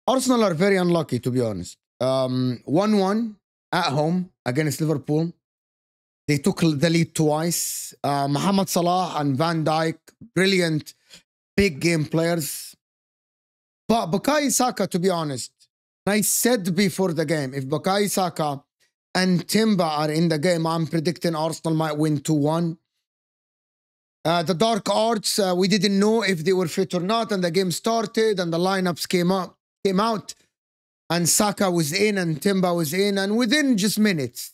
Arsenal are very unlucky, to be honest. 1-1 at home against Liverpool. They took the lead twice. Mohamed Salah and Van Dijk, brilliant big game players. But Bukayo Saka, to be honest, I said before the game, if Bukayo Saka and Timber are in the game, I'm predicting Arsenal might win 2-1. The dark arts, we didn't know if they were fit or not, and the game started, and the lineups came out, and Saka was in, and Timber was in, and within just minutes,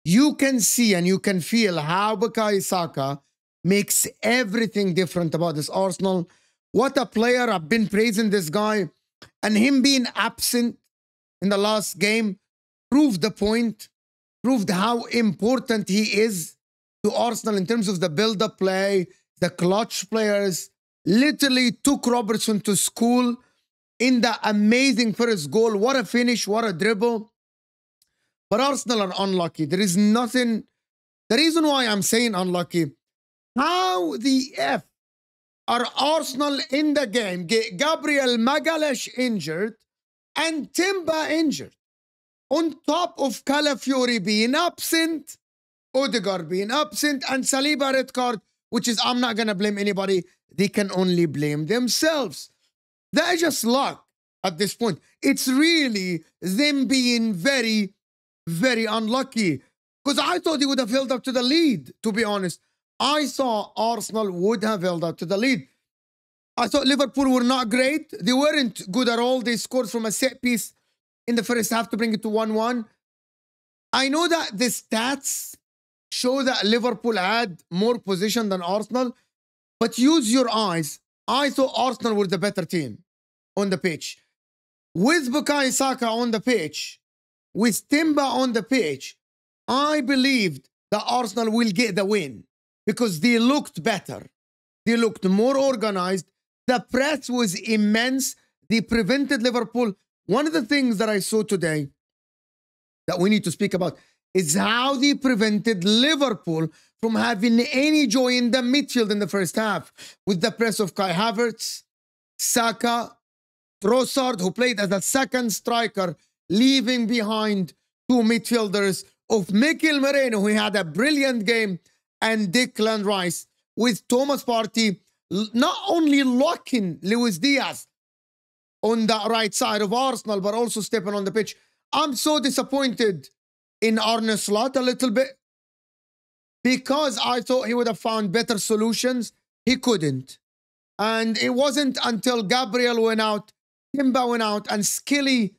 you can see and you can feel how Bukayo Saka makes everything different about this Arsenal. What a player. I've been praising this guy, and him being absent in the last game proved the point, proved how important he is to Arsenal in terms of the build-up play, the clutch players. Literally took Robertson to school in the amazing first goal. What a finish, what a dribble. But Arsenal are unlucky. There is nothing. The reason why I'm saying unlucky, how the F are Arsenal in the game get Gabriel Magalhaes injured and Timber injured, on top of Calafiori being absent, Odegaard being absent, and Saliba red card, which is, I'm not going to blame anybody. They can only blame themselves. That is just luck at this point. It's really them being very, very unlucky. Because I thought they would have held up to the lead, to be honest. I saw Arsenal would have held up to the lead. I thought Liverpool were not great. They weren't good at all. They scored from a set piece in the first half to bring it to 1-1. I know that the stats show that Liverpool had more possession than Arsenal, but use your eyes. I thought Arsenal were the better team on the pitch. With Bukayo Saka on the pitch, with Timber on the pitch, I believed that Arsenal will get the win because they looked better. They looked more organized. The press was immense. They prevented Liverpool. One of the things that I saw today that we need to speak about is how they prevented Liverpool from having any joy in the midfield in the first half with the press of Kai Havertz, Saka, Trossard, who played as a second striker, leaving behind two midfielders of Mikel Merino, who had a brilliant game, and Declan Rice, with Thomas Partey not only locking Luis Diaz on the right side of Arsenal, but also stepping on the pitch. I'm so disappointed in Arne Slot a little bit because I thought he would have found better solutions. He couldn't. And it wasn't until Gabriel went out, Timber went out, and Skilly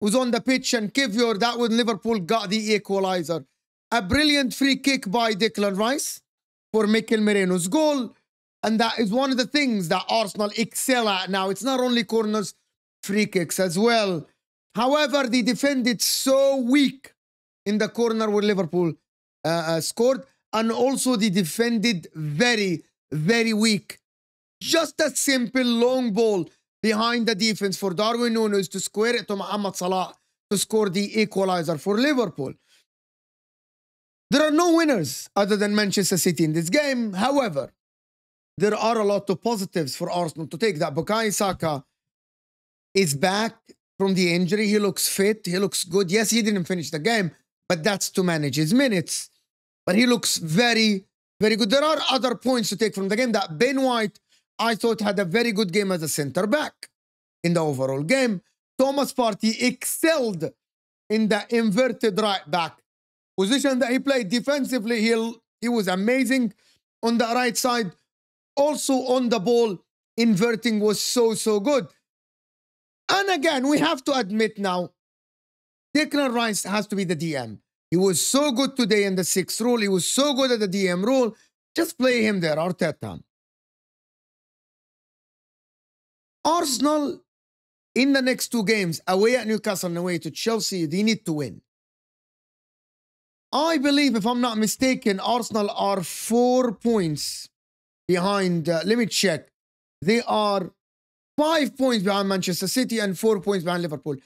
was on the pitch, and Kivior, that when Liverpool got the equalizer. A brilliant free kick by Declan Rice for Mikel Merino's goal. And that is one of the things that Arsenal excel at now. It's not only corners, free kicks as well. However, they defended so weak in the corner where Liverpool scored. And also they defended very, very weak. Just a simple long ball behind the defense for Darwin Núñez to square it to Mohamed Salah to score the equalizer for Liverpool. There are no winners other than Manchester City in this game. However, there are a lot of positives for Arsenal to take. That Bukayo Saka is back from the injury. He looks fit. He looks good. Yes, he didn't finish the game, but that's to manage his minutes. But he looks very, very good. There are other points to take from the game. That Ben White, I thought, had a very good game as a centre-back in the overall game. Thomas Partey excelled in the inverted right-back position that he played defensively. He was amazing on the right side. Also on the ball, inverting was so good. And again, we have to admit now, Declan Rice has to be the DM. He was so good today in the 6th rule. He was so good at the DM rule. Just play him there, Arteta. Arsenal, in the next two games, away at Newcastle and away to Chelsea, they need to win. I believe, if I'm not mistaken, Arsenal are 4 points behind, let me check. They are 5 points behind Manchester City and 4 points behind Liverpool.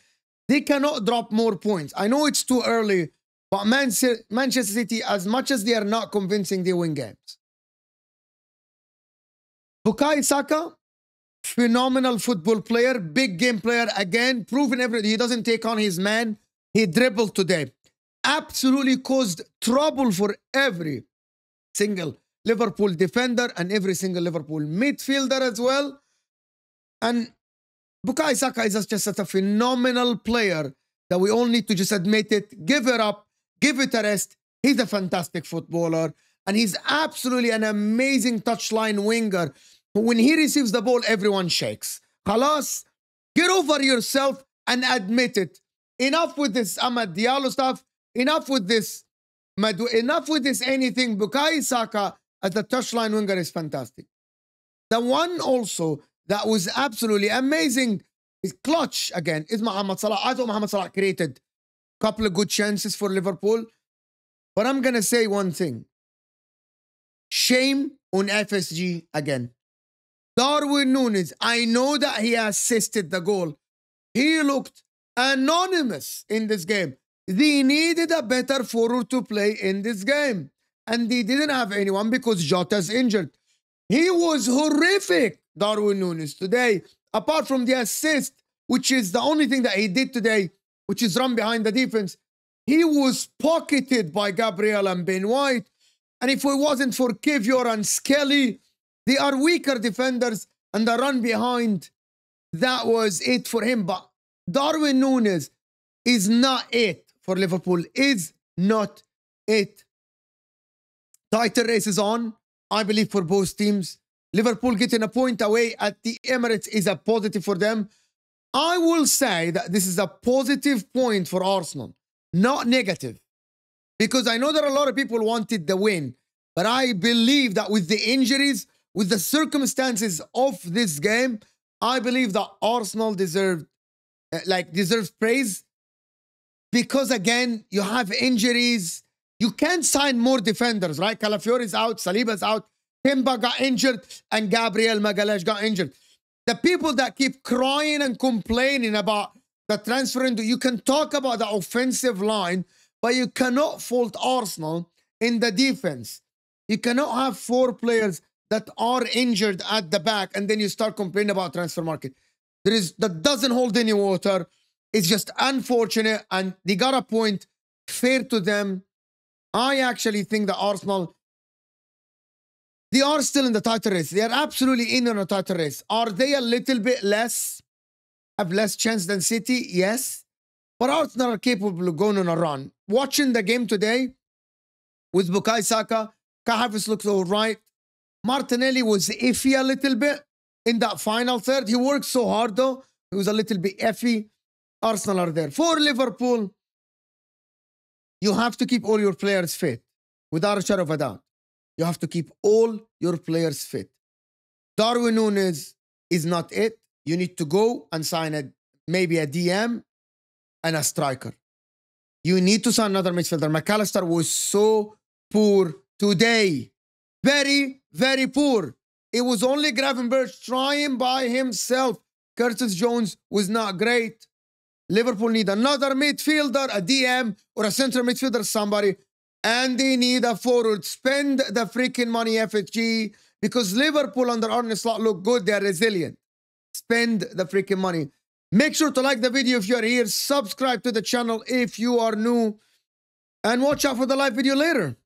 They cannot drop more points. I know it's too early, but Manchester City, as much as they are not convincing, they win games. Bukayo Saka, phenomenal football player, big game player again, proven everything. He doesn't take on his man. He dribbled today. Absolutely caused trouble for every single Liverpool defender and every single Liverpool midfielder as well. And Bukayo Saka is just such a phenomenal player that we all need to just admit it, give it up, give it a rest. He's a fantastic footballer, and he's absolutely an amazing touchline winger. When he receives the ball, everyone shakes. Khalas, get over yourself and admit it. Enough with this Amad Diallo stuff. Enough with this. Enough with this anything. Bukayo Saka as the touchline winger is fantastic. The one also that was absolutely amazing is clutch again is Mohamed Salah. I thought Mohamed Salah created a couple of good chances for Liverpool. But I'm going to say one thing. Shame on FSG again. Darwin Núñez, I know that he assisted the goal. He looked anonymous in this game. They needed a better forward to play in this game. And they didn't have anyone because Jota's injured. He was horrific, Darwin Núñez, today. Apart from the assist, which is the only thing that he did today, which is run behind the defense. He was pocketed by Gabriel and Ben White. And if it wasn't for Kivior and Skelly, they are weaker defenders and the run behind, that was it for him. But Darwin Núñez is not it for Liverpool. Is not it. Title race is on, I believe, for both teams. Liverpool getting a point away at the Emirates is a positive for them. I will say that this is a positive point for Arsenal, not negative. Because I know that a lot of people wanted the win. But I believe that with the injuries, with the circumstances of this game, I believe that Arsenal deserves praise. Because again, you have injuries. You can't sign more defenders, right? Calafiori is out, Saliba's out, Timber got injured, and Gabriel Magalhaes got injured. The people that keep crying and complaining about the transfer window, you can talk about the offensive line, but you cannot fault Arsenal in the defense. You cannot have 4 players that are injured at the back and then you start complaining about transfer market. That doesn't hold any water. It's just unfortunate, and they got a point, fair to them. I actually think that Arsenal, they are still in the title race. They are absolutely in a title race. Are they a little bit less, have less chance than City? Yes. But Arsenal are capable of going on a run. Watching the game today with Bukayo Saka, Kai Havertz looks all right. Martinelli was iffy a little bit in that final third. He worked so hard though. He was a little bit iffy. Arsenal are there. For Liverpool, you have to keep all your players fit. Without a shadow of a doubt. You have to keep all your players fit. Darwin Núñez is not it. You need to go and sign maybe a DM and a striker. You need to sign another midfielder. McAllister was so poor today. Very, very poor. It was only Gravenberch trying by himself. Curtis Jones was not great. Liverpool need another midfielder, a DM, or a central midfielder, somebody. And they need a forward. Spend the freaking money, FSG. Because Liverpool under Arne Slot look good. They're resilient. Spend the freaking money. Make sure to like the video if you are here. Subscribe to the channel if you are new. And watch out for the live video later.